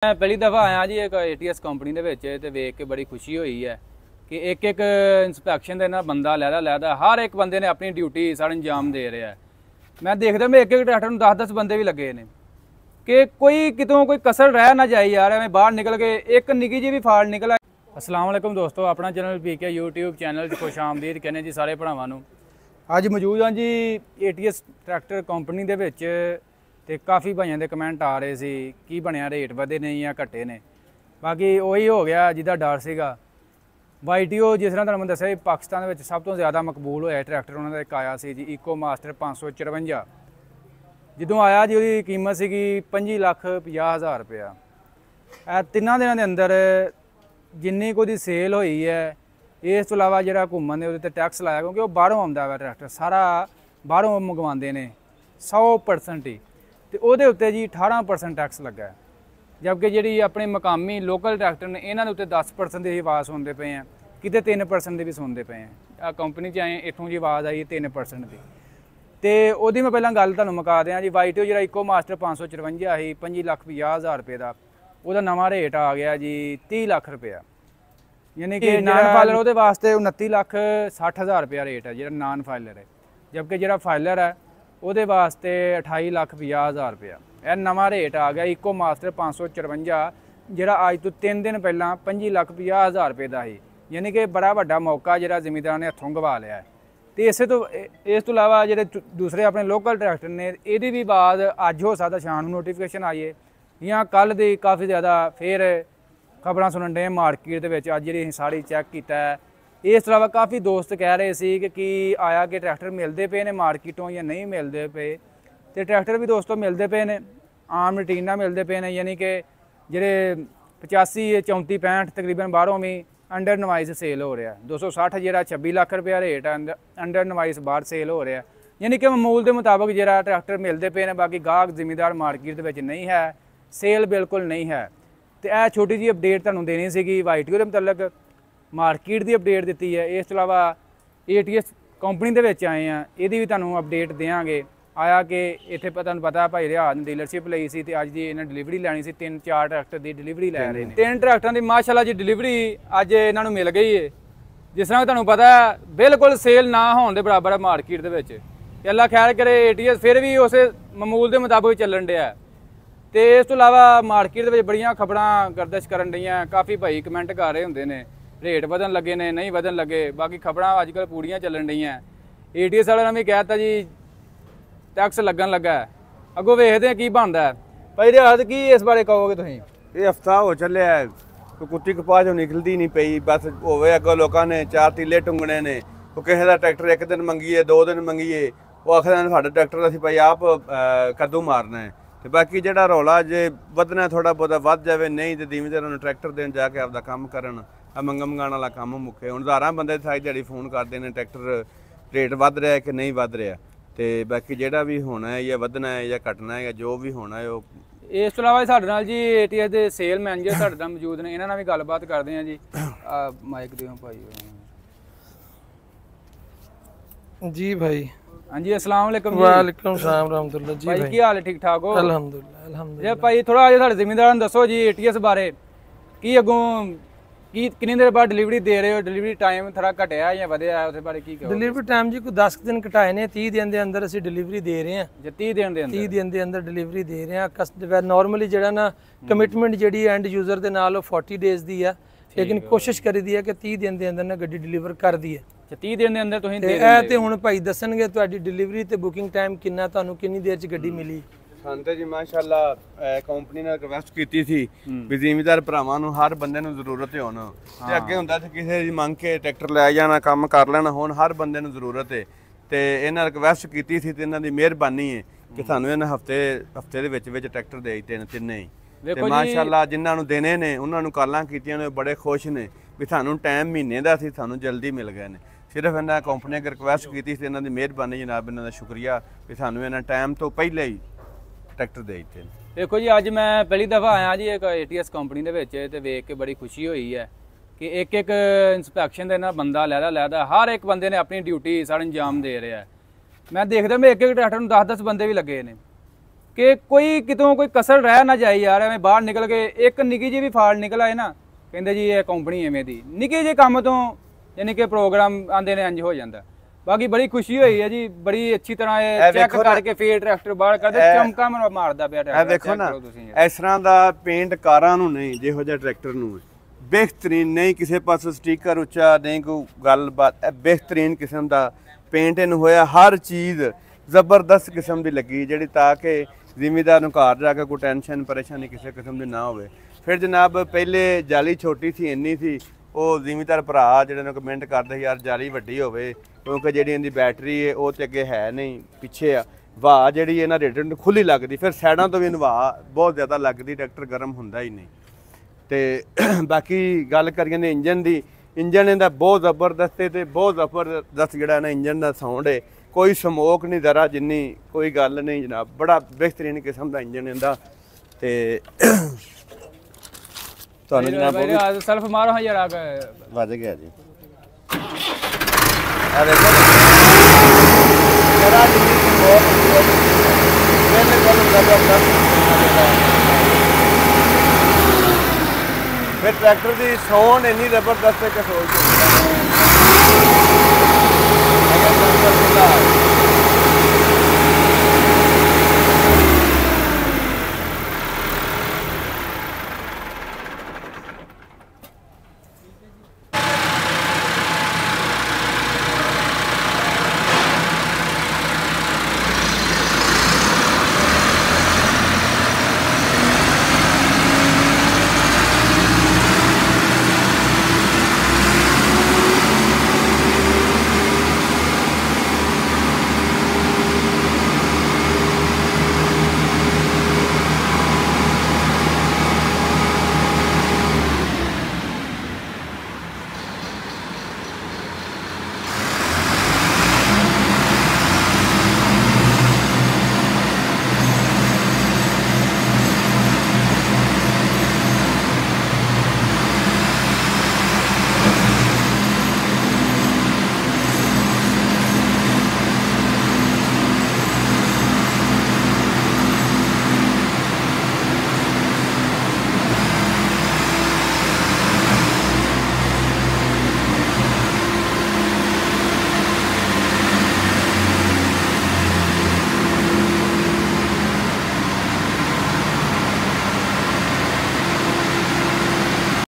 मैं पहली दफ़ा आया जी एक ATS कंपनी ਦੇ ਵਿੱਚ ਤੇ ਵੇਖ ਕੇ ਬੜੀ ਖੁਸ਼ੀ ਹੋਈ ਹੈ ਕਿ ਇੱਕ ਇੱਕ ਇੰਸਪੈਕਸ਼ਨ ਦੇ ਨਾਲ ਬੰਦਾ ਲੈਦਾ ਹਰ ਇੱਕ ਬੰਦੇ ਨੇ ਆਪਣੀ ਡਿਊਟੀ ਸਾਨੂੰ ਅੰਜਾਮ ਦੇ ਰਿਹਾ। ਮੈਂ ਦੇਖਦਾ ਮੈਂ ਇੱਕ ਇੱਕ ਟਰੈਕਟਰ ਨੂੰ 10-10 ਬੰਦੇ ਵੀ ਲੱਗੇ ਨੇ ਕਿ ਕੋਈ ਕਿਤੋਂ ਕੋਈ ਕਸਰ ਰਹਿ ਨਾ ਜਾਏ ਯਾਰ, ਐਵੇਂ ਬਾਹਰ ਨਿਕਲ ਕੇ ਇੱਕ ਨਿੱਕੀ ਜੀ ਵੀ ਫਾੜ ਨਿਕਲ। अस्सलाम वालेकुम दोस्तों, अपना चैनल PK YouTube चैनल खुश आमदीद कहने जी सारे भरावां नूं। अज मौजूद हाँ जी ATS ट्रैक्टर कंपनी दे विच ते काफ़ी भाइयों के कमेंट आ रहे सी की बनया रेट वधे ने या घटे ने। बाकी वही हो गया जिहदा डर सीगा। YTO जिस तरह तुहानूं दस्सिया पाकिस्तान में सब तो ज़्यादा मकबूल होया ट्रैक्टर उन्होंने एक आया सी जी इको मास्टर 554। जदों आया जी उसकी कीमत सीगी 25,50,000 रुपया। तिन्ना दिनों के अंदर जिन्नी कोई सेल हुई है, इस तो इलावा जो घूमन के टैक्स लाया क्योंकि वो बाहरों आता है ट्रैक्टर सारा बाहरों मंगवाते हैं 100% ही, तो वो जी 18% टैक्स लगा है। जबकि जी अपने मकामी लोकल ट्रैक्टर ने इन्होंने उत्ते 10% की आवाज़ सुनते पे हैं, कितने 3% की भी सुनते पे हैं। आ कंपनी च आए इतों जी आवाज़ आई 3% की। तो वो मैं पहला गल तुहानूं मुका दियाँ जी। YTO जो इको मास्टर 554 ही 25,50,000 रुपये का, ਉਹਦਾ ਨਵਾਂ ਰੇਟ ਆ ਗਿਆ ਜੀ 30 ਲੱਖ ਰੁਪਇਆ। ਯਾਨੀ ਕਿ ਨਾਨ ਫਾਈਲਰ ਉਹਦੇ ਵਾਸਤੇ 29,60,000 ਰੁਪਇਆ ਰੇਟ ਹੈ ਜਿਹੜਾ ਨਾਨ ਫਾਈਲਰ ਹੈ। ਜਦਕਿ ਜਿਹੜਾ ਫਾਈਲਰ ਹੈ ਉਹਦੇ ਵਾਸਤੇ 28,50,000 ਰੁਪਇਆ। ਇਹ ਨਵਾਂ ਰੇਟ ਆ ਗਿਆ ਇਕੋ ਮਾਸਟਰ 554 ਜਿਹੜਾ ਅੱਜ ਤੋਂ 3 ਦਿਨ ਪਹਿਲਾਂ 25,50,000 ਰੁਪਏ ਦਾ ਸੀ। ਯਾਨੀ ਕਿ ਬੜਾ ਵੱਡਾ ਮੌਕਾ ਜਿਹੜਾ ਜ਼ਿਮੀਂਦਾਰਾਂ ਨੇ ਹੱਥੋਂ ਗਵਾ ਲਿਆ ਹੈ। ਤੇ ਇਸ ਤੋਂ ਇਲਾਵਾ ਜਿਹੜੇ ਦੂਸਰੇ ਆਪਣੇ ਲੋਕਲ ਟਰੈਕਟਰ ਨੇ ਇਹਦੀ ਵੀ ਬਾਅਦ ਅੱਜ ਹੋ ਸਕਦਾ ਸ਼ਾਮ ਨੂੰ ਨੋਟੀਫਿਕੇਸ਼ਨ ਆਈਏ ਜਾਂ ਕੱਲ੍ਹ ਦੀ काफ़ी ज़्यादा फिर खबर सुनन डे मार्केट अज जी साड़ी चैक किया। इस तो इलावा काफ़ी दोस्त कह रहे थे कि आया कि ट्रैक्टर मिलते पे ने मार्केटों या नहीं मिलते पे, तो ट्रैक्टर भी दोस्तों मिलते पे ने आम रूटीना मिलते पे ने। यानी कि जेडे 85 34 65 तकरीबन बाहरों भी अंडर नवाइस सेल हो रहा। 260 जो 26 लाख रुपया रेट है अंडर नवाइस बाहर सेल हो रहा। यानी कि मामूल के मुताबिक जो ट्रैक्टर मिलते पे ने। बाकी गाहक जिमीदार मार्केट के नहीं है, सेल बिल्कुल नहीं है। तो यह छोटी जी अपडेट तुहानूं देनी सी YTO के मतलब मार्केट की अपडेट दी है। इस तो इलावा ATS कंपनी के आए हैं, ये भी तुहानूं अपडेट देंगे। आया कि इत्थे तुहानूं पता भाई रिहाज ने डीलरशिप लई सी ते अज दी इन्हां डिलीवरी लैनी सी। 3-4 ट्रैक्टर की डिलीवरी लै रहे हैं। 3 ट्रैक्टरों की माशाअल्लाह जी डिलीवरी अज इन्हां नूं मिल गई है। जिस तरह तुहानूं पता बिल्कुल सेल ना होने के बराबर है मार्केट के विच। अल्लाह खैर करे ATS फिर भी उस मामूल के मुताबिक चलन दिया। तो इस तो इलावा मार्केट के बड़िया खबरां गर्दिश करन डईयां। काफ़ी भाई कमेंट कर रहे होंगे ने रेट वधन लगे ने नहीं वधन लगे। बाकी खबरां अजकल पूरियां चलन डईयां। ATS वाले ने भी कहता जी टैक्स लगन लगा है, अगों वेखदे हैं की बनदा है। भाई रियाज की इस बारे कहोगे तुसीं? ये हफ्ता हो चलिया है, कोई कुत्ती कपाह चों निकलती नहीं पई। बस होवे अगों लोकां ने 4 तीले टुंगने ने। वो किसी का ट्रैक्टर एक दिन मंगीए 2 दिन मंगीए, वो आखदे ने साडा ट्रैक्टर असीं भाई आप कद्दू मारना है। तो बाकी जो रौला जे वधना थोड़ा बहुत वध जाए, नहीं तो जिमींदारां नूं ट्रैक्टर देन जाके आपदा काम करन। आ मंग मंगाण वाला काम मुक्के। हुण हज़ारां बंदे सारी दिहाड़ी फोन करते हैं ट्रैक्टर रेट वध रहा है कि नहीं वध रहा। तो बाकी जिहड़ा भी होना है या वधना है या घटना है या जो भी होना है वो। इस तो इलावा साडे नाल जी ATS के सेल मैनेजर साडे नाल मौजूद ने, इन्हां नाल भी गलबात करते हैं जी। माइक दिओ भाई जी। भाई हाँ जी अस्सलाम वालेकुम। वालेकुम सलाम रहमतुल्लाह जी। भाई की हाल है? ठीक ठाक हो? अल्हम्दुलिल्लाह अल्हम्दुलिल्लाह। भाई थोड़ा आज साडे जिमींदारां नूं दसो जी ATS बारे की अगों की कितनी देर बाद डिलीवरी दे रहे हो? डिलीवरी टाइम थोड़ा घटिया या वधिया उस बारे की कहो? डिलीवरी टाइम जी कोई 10 दिन घटाए ने। 30 दिन के अंदर असीं डिलीवरी दे रहे हैं। 30 दिन के अंदर 30 दिन के अंदर डिलीवरी दे रहे हैं। कस्टमर नॉर्मली जिहड़ा ना कमिटमेंट जिहड़ी एंड यूजर दे नाल 40 डेज़ दी है, लेकिन कोशिश करी दी है कि 30 दिन के अंदर ना गड्डी डिलीवर कर दी है। 30 दिन के अंदर तुसीं दे रहे ते हुण भाई दसणगे तुहाडी डिलीवरी ते बुकिंग टाइम किन्ना, तुहानूं किन्नी देर च गड्डी मिली। ਸਾਨੂੰ ਜੀ ਮਾਸ਼ਾਅੱਲਾ ਕੰਪਨੀ ਨੇ ਰਿਕਵੈਸਟ ਕੀਤੀ ਸੀ ਵੀ ਜ਼ਿਮੀਂਦਾਰ ਭਰਾਵਾਂ ਨੂੰ ਹਰ ਬੰਦੇ ਨੂੰ ਜ਼ਰੂਰਤ ਹੈ। ਹੁਣ ਤੇ ਅੱਗੇ ਹੁੰਦਾ ਸੀ ਕਿਸੇ ਦੀ ਮੰਗ ਕੇ ਟਰੈਕਟਰ ਲੈ ਜਾਣਾ ਕੰਮ ਕਰ ਲੈਣਾ, ਹੁਣ ਹਰ ਬੰਦੇ ਨੂੰ ਜ਼ਰੂਰਤ ਹੈ। ਤੇ ਇਹਨਾਂ ਰਿਕਵੈਸਟ ਕੀਤੀ ਸੀ ਤੇ ਇਹਨਾਂ ਦੀ ਮਿਹਰਬਾਨੀ ਹੈ ਕਿ ਸਾਨੂੰ ਇਹਨਾਂ ਹਫਤੇ ਦੇ ਵਿੱਚ ਟਰੈਕਟਰ ਦੇ ਦਿੱਤੇ ਨੇ ਤਿੰਨੇ ਹੀ। ਤੇ ਮਾਸ਼ਾਅੱਲਾ ਜਿਨ੍ਹਾਂ ਨੂੰ ਦੇਣੇ ਨੇ ਉਹਨਾਂ ਨੂੰ ਕਾਲਾਂ ਕੀਤੀਆਂ ਨੇ, ਬੜੇ ਖੁਸ਼ ਨੇ ਵੀ ਸਾਨੂੰ ਟਾਈਮ ਮਹੀਨੇ ਦਾ ਸੀ, ਸਾਨੂੰ ਜਲਦੀ ਮਿਲ ਗਏ ਨੇ। ਸਿਰਫ ਇਹਨਾਂ ਕੰਪਨੀ ਅਗਰ ਰਿਕਵੈਸਟ ਕੀਤੀ ਸੀ, ਇਹਨਾਂ ਦੀ ਮਿਹਰਬਾਨੀ ਜਨਾਬ, ਇਹਨਾਂ ਦਾ ਸ਼ੁਕਰੀਆ ਵੀ ਸਾਨੂੰ ਇਹਨਾਂ ਟਾਈਮ ਤੋਂ ਪਹਿਲੇ ਹੀ ट्रैक्टर दे दिते। देखो जी अज मैं पहली दफ़ा आया जी एक ATS कंपनी के वेख के बड़ी खुशी हुई है कि एक एक इंस्पैक्शन के बंदा लैदा हर एक बंदे ने अपनी ड्यूटी साढ़े अंजाम दे रहा है। मैं देखता मैं एक एक ट्रैक्टर 10-10 बंदे भी लगे ने ਕਿ ਕੋਈ ਕਿਤੋਂ ਕੋਈ ਕਸਰ ਰਹਿ ਨਾ ਜਾਏ ਯਾਰ, ਐਵੇਂ ਬਾਹਰ ਨਿਕਲ ਕੇ ਇੱਕ ਨਿੱਕੀ ਜਿਹੀ ਵੀ ਫਾਲਟ ਨਿਕਲ ਆਏ ਨਾ, ਕਹਿੰਦੇ ਜੀ ਇਹ ਕੰਪਨੀ ਐਵੇਂ ਦੀ, ਨਿੱਕੇ ਜਿਹੇ ਕੰਮ ਤੋਂ ਯਾਨੀ ਕਿ ਪ੍ਰੋਗਰਾਮ ਆਂਦੇ ਨੇ ਇੰਜ ਹੋ ਜਾਂਦਾ। ਬਾਕੀ ਬੜੀ ਖੁਸ਼ੀ ਹੋਈ ਹੈ ਜੀ, ਬੜੀ ਅੱਛੀ ਤਰ੍ਹਾਂ ਇਹ ਚੈੱਕ ਕਰਕੇ ਫੇਰ ਟਰੈਕਟਰ ਬਾਹਰ ਕਰਦੇ, ਚਮਕਾ ਮਾਰਦਾ ਪਿਆ ਟਰੈਕਟਰ। ਇਹ ਦੇਖੋ ਨਾ, ਇਸ ਤਰ੍ਹਾਂ ਦਾ ਪੇਂਟ ਕਾਰਾਂ ਨੂੰ ਨਹੀਂ, ਜਿਹੋ ਜਿਹਾ ਟਰੈਕਟਰ ਨੂੰ ਬਿਹਤਰੀਨ, ਨਹੀਂ ਕਿਸੇ ਪਾਸੇ ਸਟicker ਉੱਚਾ, ਨਹੀਂ ਕੋਈ ਗੱਲਬਾਤ, ਬਿਹਤਰੀਨ ਕਿਸਮ ਦਾ ਪੇਂਟ ਇਹਨੂੰ ਹੋਇਆ, ਹਰ ਚੀਜ਼ ਜ਼ਬਰਦਸਤ ਕਿਸਮ ਦੀ ਲੱਗੀ, ਜਿਹੜੀ ਤਾਂ ਕਿ ਜ਼ਿਮੀਦਾਰ ਨੂੰ ਘਰ ਜਾ ਕੇ ਕੋਈ ਟੈਨਸ਼ਨ ਪਰੇਸ਼ਾਨੀ ਕਿਸੇ ਕਿਸਮ ਦੀ ਨਾ ਹੋਵੇ। ਫਿਰ ਜਨਾਬ ਪਹਿਲੇ ਜਾਲੀ ਛੋਟੀ ਸੀ, ਇੰਨੀ ਸੀ, ਉਹ ਜ਼ਿਮੀਦਾਰ ਭਰਾ ਜਿਹੜੇ ਨੂੰ ਕਮੈਂਟ ਕਰਦੇ ਯਾਰ ਜਾਲੀ ਵੱਡੀ ਹੋਵੇ, ਕਿਉਂਕਿ ਜਿਹੜੀ ਇਹਦੀ ਬੈਟਰੀ ਹੈ ਉਹ ਤੇ ਅੱਗੇ ਹੈ ਨਹੀਂ, ਪਿੱਛੇ ਆ। ਵਾਹ ਜਿਹੜੀ ਇਹਨਾਂ ਰੇਡੀਏਟਰ ਨੂੰ ਖੁੱਲੀ ਲੱਗਦੀ, ਫਿਰ ਸਾਈਡਾਂ ਤੋਂ ਵੀ ਵਾਹ ਬਹੁਤ ਜ਼ਿਆਦਾ ਲੱਗਦੀ, ਟਰੈਕਟਰ ਗਰਮ ਹੁੰਦਾ ਹੀ ਨਹੀਂ। ਤੇ ਬਾਕੀ ਗੱਲ ਕਰੀਏ ਨੇ ਇੰਜਨ ਦੀ, ਇੰਜਨ ਇਹਦਾ ਬਹੁਤ ਜ਼ਬਰਦਸਤ ਹੈ ਤੇ ਬਹੁਤ ਜ਼ਬਰਦਸਤ ਜਿਹੜਾ ਨਾ ਇੰਜਨ ਦਾ ਸਾਊਂਡ ਹੈ, ਕੋਈ ਸਮੋਕ ਨਹੀਂ ਜ਼ਰਾ ਜਿੰਨੀ, ਕੋਈ ਗੱਲ ਨਹੀਂ ਜਨਾਬ, ਬੜਾ ਬਿਹਤਰੀਨ ਕਿਸਮ ਦਾ ਇੰਜਨ ਇਹਦਾ। ਤੇ ਤੁਹਾਨੂੰ ਜਨਾਬ ਸੈਲਫ ਮਾਰੋ ਹਾਂ ਯਾਰ, ਵੱਜ ਗਿਆ ਜੀ। ਆ ਦੇਖੋ ਜਰਾ ਜਿੰਨੀ ਸਮੋਕ ਹੁੰਦੀ ਹੈ, ਬਿਲਕੁਲ ਜ਼ਬਰਦਸਤ। ਫਿਰ ਟਰੈਕਟਰ ਦੀ ਸਾਊਂਡ ਇੰਨੀ ਜ਼ਬਰਦਸਤ ਹੈ ਕਿ ਸੋਚ